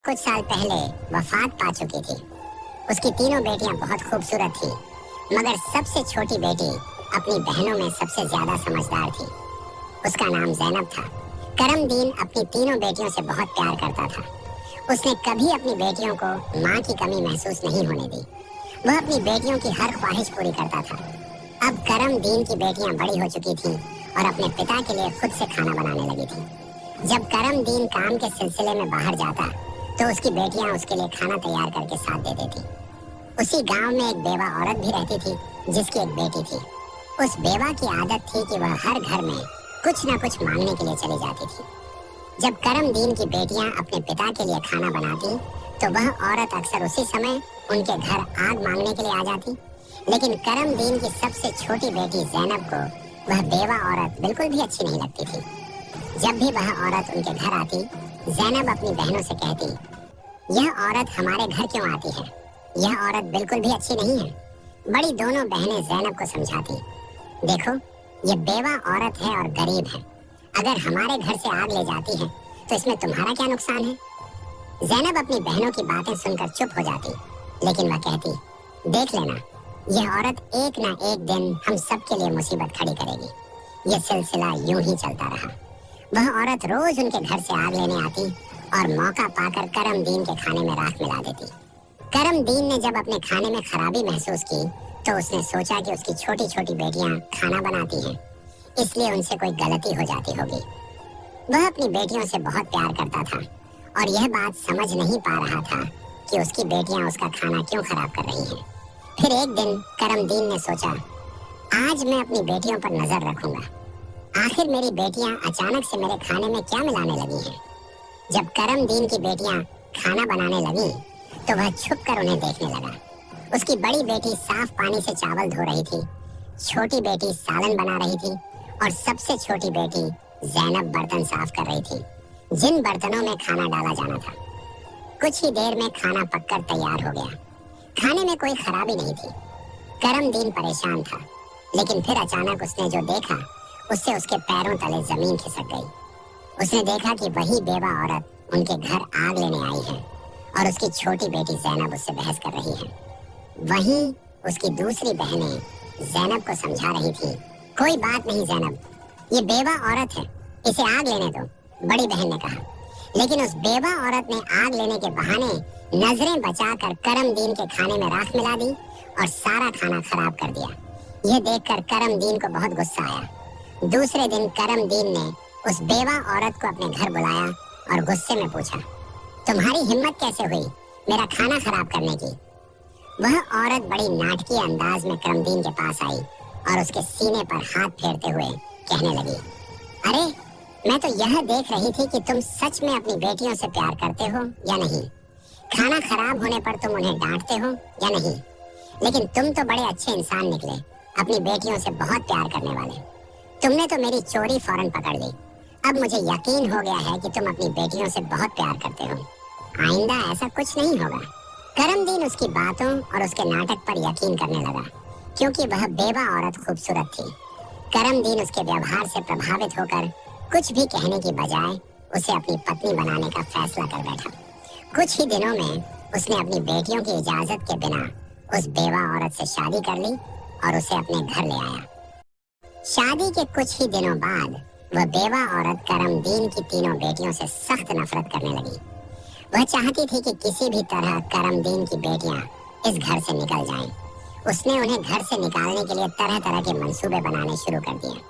कुछ साल पहले वफात पा चुकी थी। उसकी तीनों बेटियां बहुत खूबसूरत थी, मगर सबसे छोटी बेटी अपनी बहनों में सबसे ज्यादा समझदार थी। उसका नाम ज़ैनब था। करमदीन अपनी तीनों बेटियों से बहुत प्यार करता था। उसने कभी अपनी बेटियों को माँ की कमी महसूस नहीं होने दी। वह अपनी बेटियों की हर ख्वाहिश पूरी करता था। अब करमदीन की बेटियां बड़ी हो चुकी थीं और अपने पिता के लिए खुद से खाना बनाने लगी थीं। जब करमदीन काम के सिलसिले में बाहर जाता तो उसकी बेटियां उसके लिए खाना तैयार करके साथ दे देती। उसी गांव में एक बेवा औरत भी रहती थी जिसकी एक बेटी थी। उस बेवा की आदत थी कि वह हर घर में कुछ न कुछ मांगने के लिए चली जाती थी। जब करमदीन की बेटियां अपने पिता के लिए खाना बनाती तो वह औरत अक्सर उसी समय उनके घर आग मांगने के लिए आ जाती। लेकिन करमदीन की सबसे छोटी बेटी ज़ैनब को वह बेवा औरत बिल्कुल भी अच्छी नहीं लगती थी। जब भी वह औरत उनके घर आती, ज़ैनब अपनी बहनों से कहती, यह औरत हमारे घर क्यों आती है? यह औरत बिल्कुल भी अच्छी नहीं है। बड़ी दोनों बहनें ज़ैनब को समझाती, देखो ये बेवा औरत है और गरीब है। अगर हमारे घर से आग ले जाती है तो इसमें तुम्हारा क्या नुकसान है? ज़ैनब अपनी बहनों की बातें सुनकर चुप हो जाती, लेकिन वह कहती, देख लेना, यह औरत एक ना एक दिन हम सब के लिए मुसीबत खड़ी करेगी। यह सिलसिला यूं ही चलता रहा। वह औरत रोज उनके घर से आग लेने आती और मौका पाकर करमदीन के खाने में राख मिला देती। करमदीन ने जब अपने खाने में खराबी महसूस की तो उसने सोचा कि उसकी छोटी छोटी बेटियां खाना बनाती हैं, इसलिए उनसे कोई गलती हो जाती होगी। वह अपनी बेटियों से बहुत प्यार करता था और यह बात समझ नहीं पा रहा था कि उसकी बेटियां उसका खाना क्यों खराब कर रही हैं। फिर एक दिन करमदीन ने सोचा, आज मैं अपनी बेटियों पर नजर रखूंगा। आखिर मेरी बेटियां अचानक से मेरे खाने में क्या मिलाने लगी हैं। जब करमदीन की बेटियां खाना बनाने लगी तो वह छुप कर उन्हें देखने लगा। उसकी बड़ी बेटी साफ पानी से चावल धो रही थी, छोटी बेटी सालन बना रही थी और सबसे छोटी बेटी ज़ैनब बर्तन साफ कर रही थी, जिन बर्तनों में खाना डाला जाना था। कुछ ही देर में खाना पककर तैयार हो गया। खाने में कोई खराबी नहीं थी। करमदीन परेशान था, लेकिन फिर अचानक उसने जो देखा उससे उसके पैरों तले जमीन खिसक गई। उसने देखा कि वही बेवा औरत उनके घर आग लेने आई है और उसकी छोटी बेटी ज़ैनब उससे बहस कर रही है। वहीं उसकी दूसरी बहनें ज़ैनब को समझा रही थी, कोई बात नहीं ज़ैनब, ये बेवा औरत है, इसे आग लेने दो, बड़ी बहन ने कहा। लेकिन उस बेवा औरत ने आग लेने के बहाने नजरें बचाकर करमदीन के खाने में राख मिला दी और सारा खाना खराब कर दिया। यह देखकर करमदीन को बहुत गुस्सा आया। दूसरे दिन करमदीन ने उस बेवा औरत को अपने घर बुलाया और गुस्से में पूछा, तुम्हारी हिम्मत कैसे हुई मेरा खाना खराब करने की? वह औरत बड़ी नाटकीय अंदाज में करमदीन के पास आई और उसके सीने पर हाथ फेरते हुए कहने लगी, अरे मैं तो यह देख रही थी कि तुम सच में अपनी बेटियों से प्यार करते हो या नहीं। खाना खराब होने पर तुम उन्हें डांटते हो या नहीं। लेकिन तुम तो बड़े अच्छे इंसान निकले, अपनी बेटियों से बहुत प्यार करने वाले। तुमने तो मेरी चोरी फौरन पकड़ ली। अब मुझे यकीन हो गया है कि तुम अपनी बेटियों से बहुत प्यार करते हो। आइंदा ऐसा कुछ नहीं होगा। करमदीन उसकी बातों और उसके नाटक पर यकीन करने लगा, क्योंकि वह बेवा औरत खूबसूरत थी। करमदीन उसके व्यवहार से प्रभावित होकर कुछ भी कहने की बजाय उसे अपनी पत्नी बनाने का फैसला कर बैठा। कुछ ही दिनों में उसने अपनी बेटियों की इजाजत के बिना उस बेवा औरत से शादी कर ली और उसे अपने घर ले आया। शादी के कुछ ही दिनों बाद वह बेवा औरत करमदीन की तीनों बेटियों से सख्त नफरत करने लगी। वह चाहती थी कि किसी भी तरह करमदीन की बेटियां इस घर से निकल जाएं। उसने उन्हें घर से निकालने के लिए तरह तरह के मंसूबे बनाने शुरू कर दिए।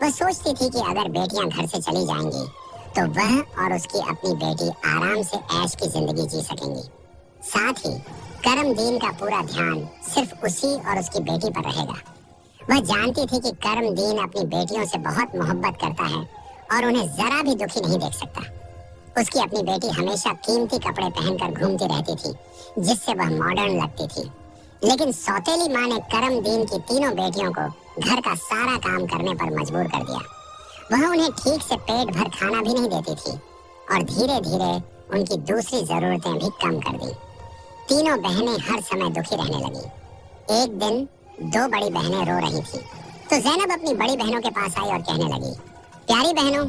वह सोचती थी कि अगर बेटियां घर से चली जाएंगी तो वह और उसकी अपनी बेटी आराम से ऐश की जिंदगी जी सकेंगी। साथ ही करमदीन का पूरा ध्यान सिर्फ उसी और उसकी बेटी पर रहेगा। वह जानती थी कि करमदीन अपनी बेटियों से बहुत मोहब्बत करता है और उन्हें जरा भी दुखी नहीं देख सकता। उसकी अपनी बेटी हमेशा कीमती कपड़े पहनकर घूमती रहती थी, जिससे वह मॉडर्न लगती थी। लेकिन सौतेली माँ ने करमदीन की तीनों बेटियों को घर का सारा काम करने पर मजबूर कर दिया। वह उन्हें ठीक से पेट भर खाना भी नहीं देती थी और धीरे धीरे उनकी दूसरी जरूरतें भी कम कर दी। तीनों बहनें हर समय दुखी रहने लगी। एक दिन दो बड़ी बहनें रो रही थी तो ज़ैनब अपनी बड़ी बहनों के पास आई और कहने लगी, प्यारी बहनों,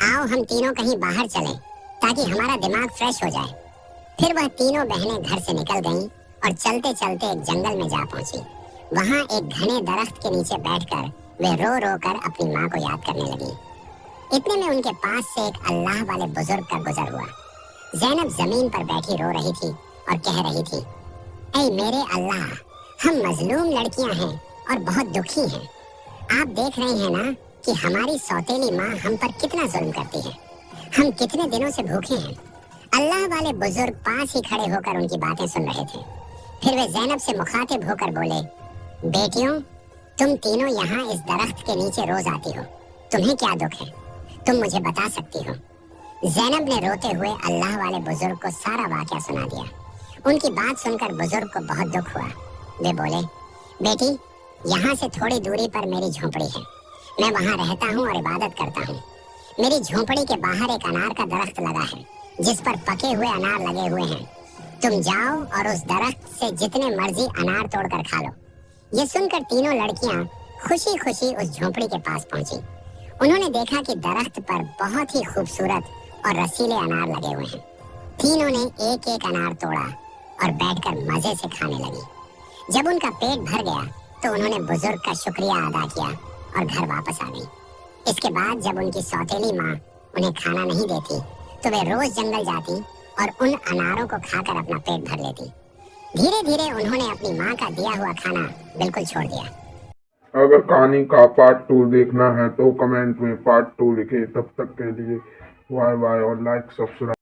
आओ हम तीनों कहीं बाहर चलें ताकि हमारा दिमाग फ्रेश हो जाए। फिर वह तीनों बहनें घर से निकल गईं और चलते चलते एक जंगल में जा पहुंची। वहां एक घने दरख्त के नीचे बैठकर वे रो रो कर अपनी माँ को याद करने लगी। इतने में उनके पास से एक अल्लाह वाले बुजुर्ग का गुजर हुआ। ज़ैनब जमीन पर बैठी रो रही थी और कह रही थी, ऐ मेरे अल्लाह, हम मजलूम लड़कियां हैं और बहुत दुखी हैं। आप देख रहे हैं ना कि हमारी सौतेली माँ हम पर कितना जुल्म करती है। हम कितने दिनों से भूखे हैं। अल्लाह वाले बुजुर्ग पास ही खड़े होकर उनकी बातें सुन रहे थे। फिर वे ज़ैनब से मुखातिब होकर बोले, बेटियों, तुम तीनों यहाँ इस दरख्त के नीचे रोज आती हो, तुम्हें क्या दुख है, तुम मुझे बता सकती हो। ज़ैनब ने रोते हुए अल्लाह वाले बुजुर्ग को सारा वाकया सुना दिया। उनकी बात सुनकर बुजुर्ग को बहुत दुख हुआ। वे बोले, बेटी, यहाँ से थोड़ी दूरी पर मेरी झोपड़ी है। मैं वहाँ रहता हूँ और इबादत करता हूँ। मेरी झोपड़ी के बाहर एक अनार का दरख्त लगा है जिस पर पके हुए अनार लगे हुए हैं। तुम जाओ और उस दरख्त से जितने मर्जी अनार तोड़कर खा लो। ये सुनकर तीनों लड़कियां खुशी खुशी उस झोपड़ी के पास पहुंची। उन्होंने देखा कि दरख्त पर बहुत ही खूबसूरत और रसीले अनार लगे हुए हैं। तीनों ने एक एक अनार तोड़ा और बैठकर मजे से खाने लगी। जब उनका पेट भर गया तो उन्होंने बुजुर्ग का शुक्रिया अदा किया और घर वापस आ गई। इसके बाद जब उनकी सौतेली माँ उन्हें खाना नहीं देती तो वे रोज जंगल जाती और उन अनारों को खाकर अपना पेट भर लेती। धीरे धीरे उन्होंने अपनी माँ का दिया हुआ खाना बिल्कुल छोड़ दिया। अगर कहानी का पार्ट 2 देखना है तो कमेंट में पार्ट 2 लिखें। तब तक के लिए बाय बाय और लाइक सब्सक्राइब।